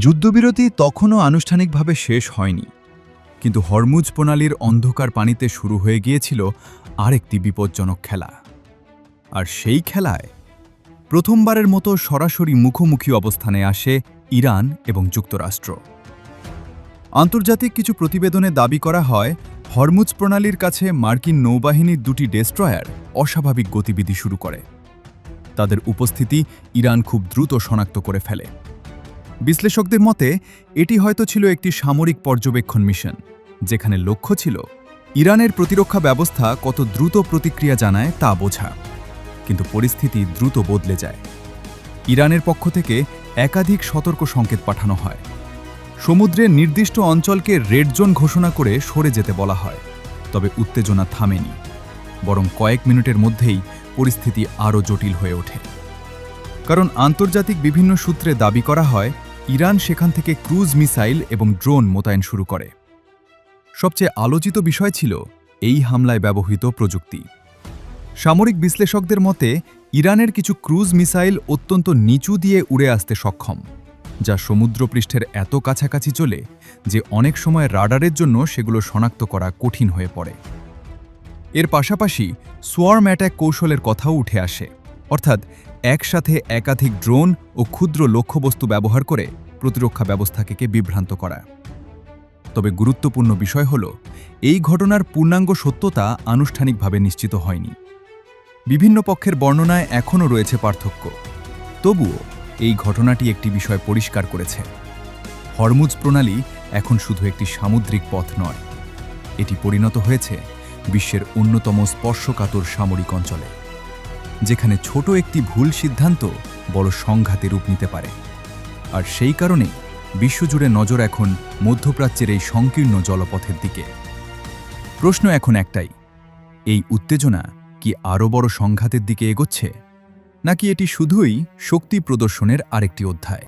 যুদ্ধবিরতি তখনও আনুষ্ঠানিকভাবে শেষ হয়নি, কিন্তু হরমুজ প্রণালীর অন্ধকার পানিতে শুরু হয়ে গিয়েছিল আরেকটি বিপজ্জনক খেলা। আর সেই খেলায় প্রথমবারের মতো সরাসরি মুখোমুখি অবস্থানে আসে ইরান এবং যুক্তরাষ্ট্র। আন্তর্জাতিক কিছু প্রতিবেদনে দাবি করা হয়, হরমুজ প্রণালীর কাছে মার্কিন নৌবাহিনীর দুটি ডেস্ট্রয়ার অস্বাভাবিক গতিবিধি শুরু করে। তাদের উপস্থিতি ইরান খুব দ্রুত শনাক্ত করে ফেলে। বিশ্লেষকদের মতে এটি হয়তো ছিল একটি সামরিক পর্যবেক্ষণ মিশন, যেখানে লক্ষ্য ছিল ইরানের প্রতিরক্ষা ব্যবস্থা কত দ্রুত প্রতিক্রিয়া জানায় তা বোঝা। কিন্তু পরিস্থিতি দ্রুত বদলে যায়। ইরানের পক্ষ থেকে একাধিক সতর্ক সংকেত পাঠানো হয়। সমুদ্রের নির্দিষ্ট অঞ্চলকে রেড জোন ঘোষণা করে সরে যেতে বলা হয়। তবে উত্তেজনা থামেনি, বরং কয়েক মিনিটের মধ্যেই পরিস্থিতি আরও জটিল হয়ে ওঠে। কারণ আন্তর্জাতিক বিভিন্ন সূত্রে দাবি করা হয়, ইরান সেখান থেকে ক্রুজ মিসাইল এবং ড্রোন মোতায়েন শুরু করে। সবচেয়ে আলোচিত বিষয় ছিল এই হামলায় ব্যবহৃত প্রযুক্তি। সামরিক বিশ্লেষকদের মতে ইরানের কিছু ক্রুজ মিসাইল অত্যন্ত নিচু দিয়ে উড়ে আসতে সক্ষম, যা সমুদ্রপৃষ্ঠের এত কাছাকাছি চলে যে অনেক সময় রাডারের জন্য সেগুলো শনাক্ত করা কঠিন হয়ে পড়ে। এর পাশাপাশি সোয়ার্ম অ্যাট্যাক কৌশলের কথাও উঠে আসে, অর্থাৎ একসাথে একাধিক ড্রোন ও ক্ষুদ্র লক্ষ্যবস্তু ব্যবহার করে প্রতিরক্ষা ব্যবস্থাকে বিভ্রান্ত করা। তবে গুরুত্বপূর্ণ বিষয় হল, এই ঘটনার পূর্ণাঙ্গ সত্যতা আনুষ্ঠানিকভাবে নিশ্চিত হয়নি। বিভিন্ন পক্ষের বর্ণনায় এখনও রয়েছে পার্থক্য। তবুও এই ঘটনাটি একটি বিষয় পরিষ্কার করেছে, হরমুজ প্রণালী এখন শুধু একটি সামুদ্রিক পথ নয়, এটি পরিণত হয়েছে বিশ্বের অন্যতম স্পর্শকাতর সামরিক অঞ্চলে, যেখানে ছোট একটি ভুল সিদ্ধান্ত বড় সংঘাতে রূপ নিতে পারে। আর সেই কারণে বিশ্বজুড়ে নজর এখন মধ্যপ্রাচ্যের এই সংকীর্ণ জলপথের দিকে। প্রশ্ন এখন একটাই, এই উত্তেজনা কি আরও বড় সংঘাতের দিকে এগোচ্ছে, নাকি এটি শুধুই শক্তি প্রদর্শনের আরেকটি অধ্যায়?